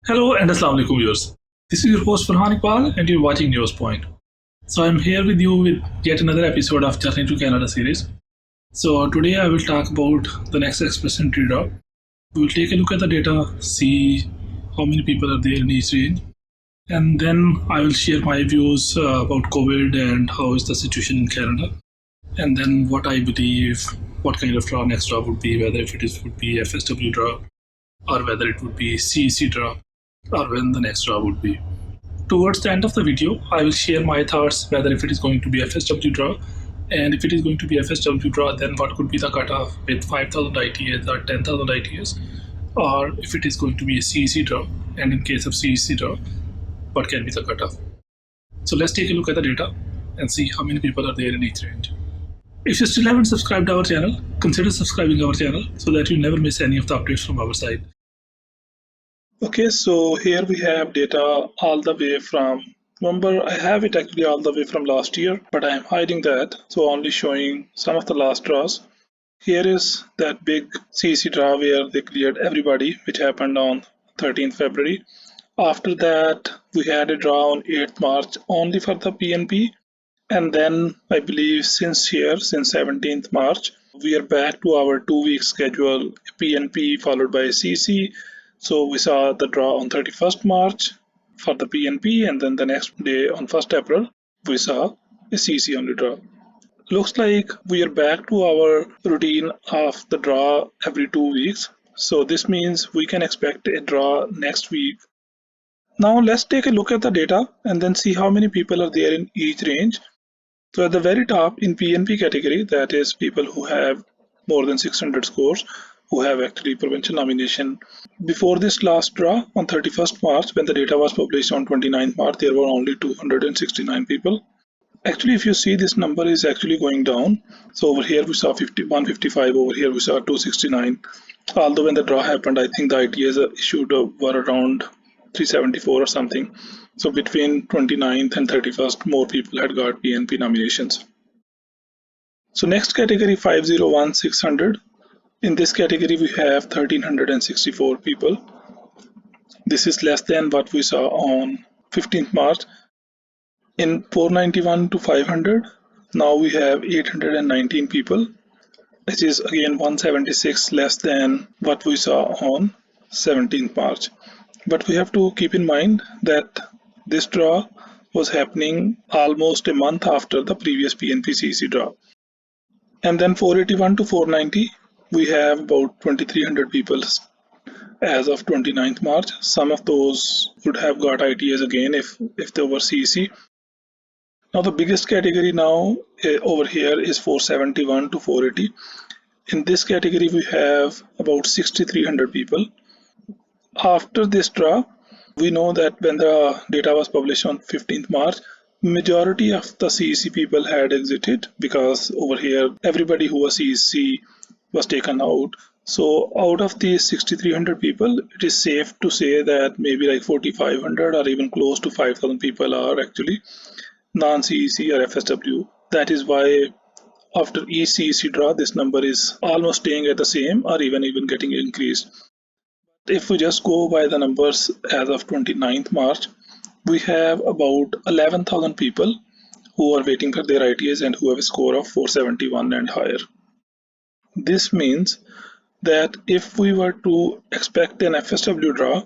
Hello and Assalamu alaikum viewers. This is your host Farhan Iqbal and you're watching News Point. So I'm here with you with yet another episode of Journey to Canada series. So today I will talk about the next Express entry draw. We will take a look at the data, see how many people are there in each range, and then I will share my views about COVID and how is the situation in Canada, and then what I believe, what kind of next draw would be, whether if would be FSW draw or whether it would be CEC draw or when the next draw would be. Towards the end of the video, I will share my thoughts whether if it is going to be FSW draw, and if it is going to be FSW draw, then what could be the cutoff with 5,000 ITAs or 10,000 ITAs, or if it is going to be a CEC draw, and in case of CEC draw, what can be the cutoff. So let's take a look at the data and see how many people are there in each range. If you still haven't subscribed to our channel, consider subscribing our channel so that you never miss any of the updates from our side. Okay, so here we have data all the way from November. I have it actually all the way from last year, but I am hiding that, so only showing some of the last draws. Here is that big CEC draw where they cleared everybody, which happened on 13th February. After that, we had a draw on 8th March only for the PNP, and then I believe since 17th March, we are back to our 2 week schedule, PNP followed by CEC. So we saw the draw on 31st March for the PNP, and then the next day on 1st April, we saw a CEC only draw. Looks like we are back to our routine of the draw every 2 weeks. So this means we can expect a draw next week. Now let's take a look at the data and then see how many people are there in each range. So at the very top in PNP category, that is people who have more than 600 scores, who have actually provincial nomination. Before this last draw on 31st March, when the data was published on 29th March, there were only 269 people. Actually, if you see, this number is actually going down. So over here we saw 155, over here we saw 269. Although when the draw happened, I think the ITAs issued were around 374 or something. So between 29th and 31st, more people had got PNP nominations. So next category, 501-600. In this category, we have 1,364 people. This is less than what we saw on 15th March. In 491 to 500, now we have 819 people, which is again 176 less than what we saw on 17th March. But we have to keep in mind that this draw was happening almost a month after the previous PNP CEC draw. And then 481 to 490, we have about 2,300 people as of 29th March. Some of those would have got ITAs again if they were CEC. Now the biggest category now over here is 471 to 480. In this category, we have about 6,300 people. After this draw, we know that when the data was published on 15th March, majority of the CEC people had exited because over here everybody who was CEC was taken out. So out of these 6,300 people, it is safe to say that maybe like 4,500 or even close to 5,000 people are actually non-CEC or FSW. That is why after each CEC draw, this number is almost staying at the same or even getting increased. If we just go by the numbers as of 29th March, we have about 11,000 people who are waiting for their ITAs and who have a score of 471 and higher. This means that if we were to expect an FSW draw,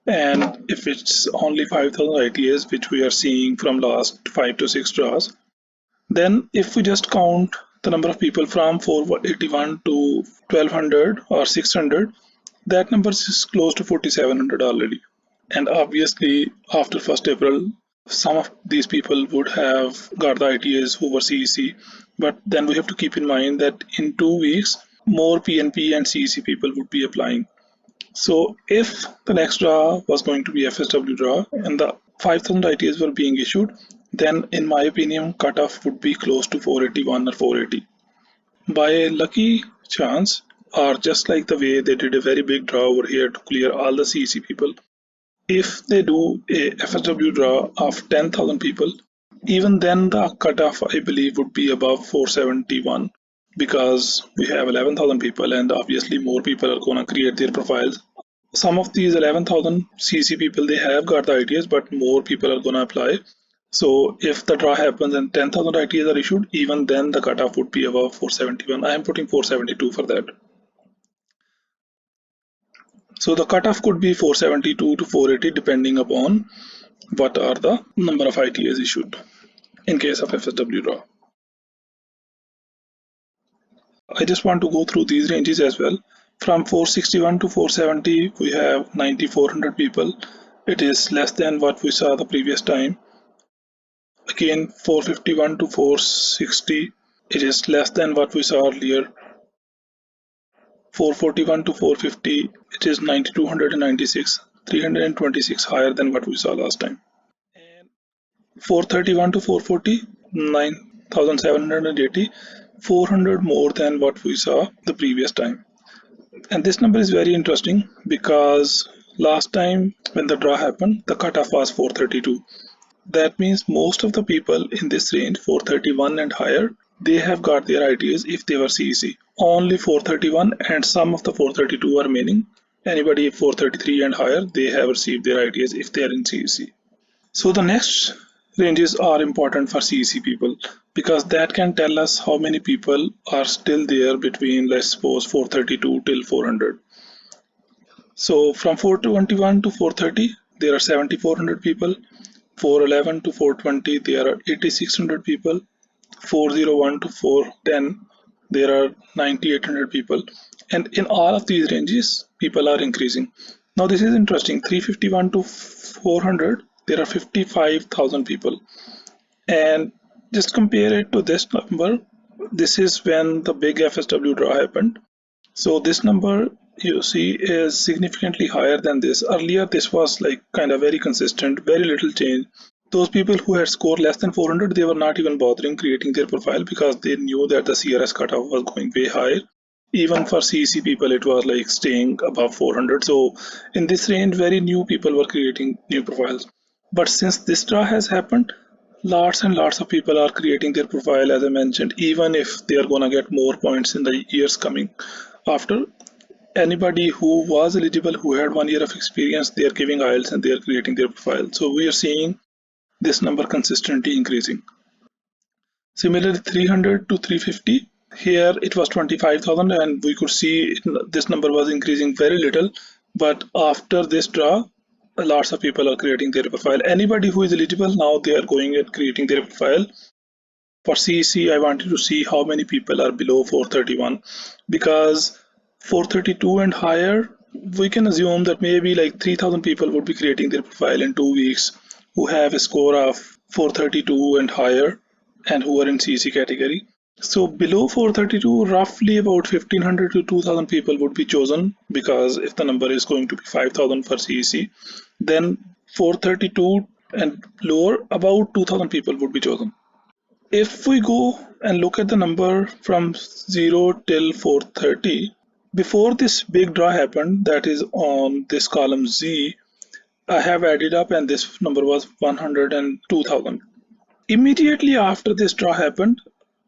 and if it's only 5,000 ITAs, which we are seeing from last 5 to 6 draws, then if we just count the number of people from 481 to 1200 or 600, that number is close to 4,700 already. And obviously, after 1st April, some of these people would have got the ITAs who were CEC. But then we have to keep in mind that in 2 weeks, more PNP and CEC people would be applying. So if the next draw was going to be FSW draw and the 5,000 ITAs were being issued, then in my opinion, cutoff would be close to 481 or 480. By a lucky chance, or just like the way they did a very big draw over here to clear all the CEC people, if they do a FSW draw of 10,000 people, even then the cutoff I believe would be above 471 because we have 11,000 people and obviously more people are going to create their profiles Some of these 11,000 CEC people, they have got the ITAs, but more people are gonna apply. So if the draw happens and 10,000 ITAs are issued, even then the cutoff would be above 471. I am putting 472 for that. So the cutoff could be 472 to 480 depending upon what are the number of ITAs issued in case of FSW draw. I just want to go through these ranges as well. From 461 to 470, we have 9,400 people. It is less than what we saw the previous time. Again, 451 to 460, it is less than what we saw earlier. 441 to 450, it is 9,296, 326 higher than what we saw last time. And 431 to 440, 9,780, 400 more than what we saw the previous time. And this number is very interesting because last time when the draw happened, the cutoff was 432. That means most of the people in this range, 431 and higher, they have got their ITAs if they were CEC. Only 431 and some of the 432 are remaining. Anybody 433 and higher, they have received their ITAs if they are in CEC. So the next ranges are important for CEC people because that can tell us how many people are still there between, let's suppose, 432 till 400. So from 421 to 430, there are 7,400 people. 411 to 420, there are 8,600 people. 401 to 410, there are 9,800 people. And in all of these ranges, people are increasing. Now this is interesting. 351 to 400, there are 55,000 people. And just compare it to this number. This is when the big FSW draw happened. So this number you see is significantly higher than this. Earlier this was like kind of very consistent, very little change. Those people who had scored less than 400, they were not even bothering creating their profile because they knew that the CRS cutoff was going way higher. Even for CEC people, it was like staying above 400. So in this range, very new people were creating new profiles. But since this draw has happened, lots and lots of people are creating their profile, as I mentioned, even if they are gonna get more points in the years coming after. Anybody who was eligible, who had 1 year of experience, they are giving IELTS and they are creating their profile. So we are seeing this number consistently increasing. Similarly, 300 to 350, here it was 25,000 and we could see this number was increasing very little, but after this draw, lots of people are creating their profile. Anybody who is eligible now, they are going and creating their profile. For CEC, I wanted to see how many people are below 431 because 432 and higher, we can assume that maybe like 3,000 people would be creating their profile in 2 weeks who have a score of 432 and higher and who are in CEC category. So below 432, roughly about 1,500 to 2,000 people would be chosen because if the number is going to be 5,000 for CEC, then 432 and lower, about 2,000 people would be chosen. If we go and look at the number from 0 till 430, before this big draw happened, that is on this column Z, I have added up and this number was 102,000. Immediately after this draw happened,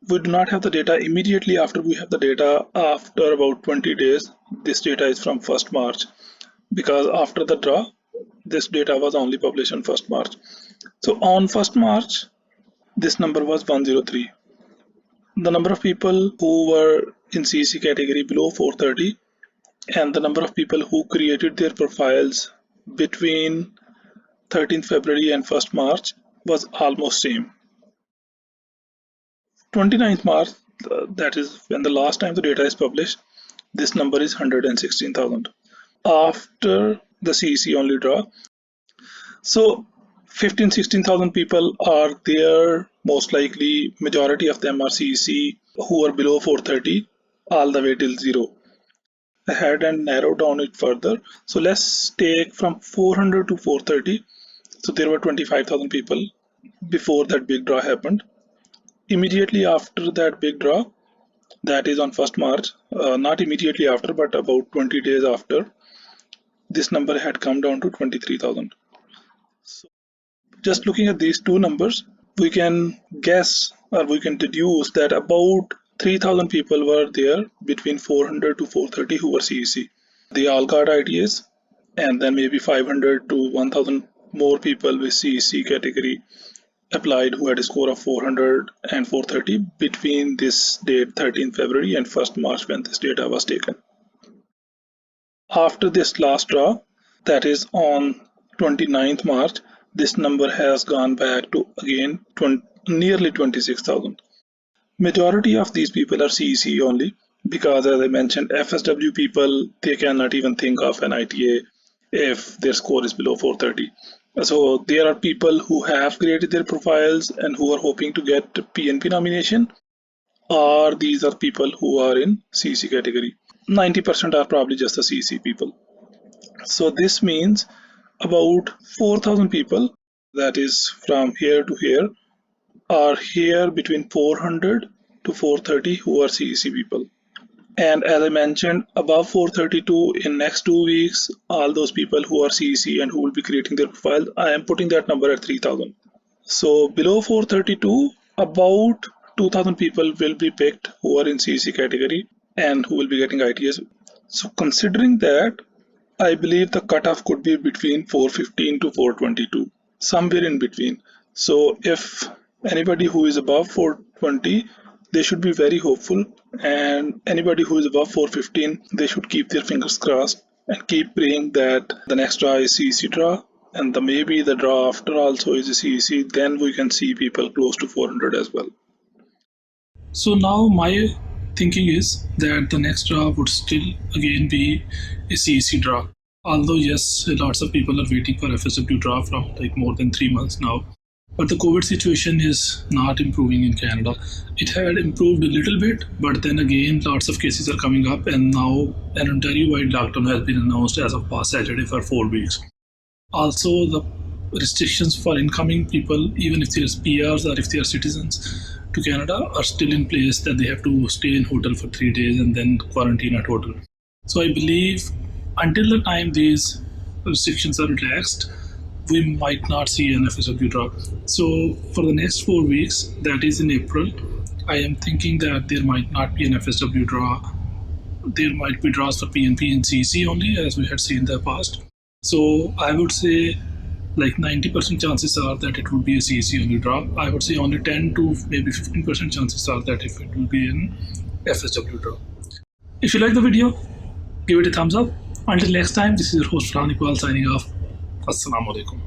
we do not have the data immediately after. We have the data after about 20 days. This data is from 1st March because after the draw, this data was only published on 1st March. So on 1st March, this number was 103. The number of people who were in CEC category below 430 and the number of people who created their profiles between 13th February and 1st March was almost same. 29th March, that is when the last time the data is published, this number is 116,000 after the CEC only draw. So 15,000-16,000 people are there, most likely majority of them are CEC who are below 430 all the way till 0. I had and narrowed down it further. So let's take from 400 to 430. So there were 25,000 people before that big draw happened. Immediately after that big draw, that is on 1st March, not immediately after, but about 20 days after, this number had come down to 23,000. So just looking at these two numbers, we can guess or we can deduce that about 3,000 people were there between 400 to 430 who were CEC. They all got ITAs and then maybe 500 to 1000 more people with CEC category applied who had a score of 400 and 430 between this date 13th February and 1st March when this data was taken. After this last draw, that is on 29th March, this number has gone back to again nearly 26,000. Majority of these people are CEC only because, as I mentioned, FSW people, they cannot even think of an ITA if their score is below 430. So there are people who have created their profiles and who are hoping to get PNP nomination, or these are people who are in CEC category. 90% are probably just the CEC people. So this means about 4,000 people, that is from here to here, are here between 400 to 430 who are CEC people. And as I mentioned, above 432 in next 2 weeks, all those people who are CEC and who will be creating their profile, I am putting that number at 3,000. So below 432, about 2,000 people will be picked who are in CEC category and who will be getting ITS. So considering that, I believe the cutoff could be between 415 to 422, somewhere in between. So if anybody who is above 420, they should be very hopeful, and anybody who is above 415, they should keep their fingers crossed and keep praying that the next draw is CEC draw, and maybe the draw after also is a CEC. Then we can see people close to 400 as well. So now my thinking is that the next draw would still again be a CEC draw. Although yes, lots of people are waiting for FSW draw from like more than 3 months now. But the COVID situation is not improving in Canada. It had improved a little bit, but then again, lots of cases are coming up, and now an Ontario-wide lockdown has been announced as of past Saturday for 4 weeks. Also, the restrictions for incoming people, even if they're PRs or if they are citizens to Canada, are still in place, that they have to stay in hotel for 3 days and then quarantine at hotel. So I believe until the time these restrictions are relaxed, we might not see an FSW draw. So for the next 4 weeks, that is in April, I am thinking that there might not be an FSW draw. There might be draws for PNP and CEC only, as we had seen in the past. So I would say like 90% chances are that it will be a CEC only draw. I would say only 10 to maybe 15% chances are that if it will be an FSW draw. If you like the video, give it a thumbs up. Until next time, this is your host Farhan Iqbal signing off. Assalamu alaikum.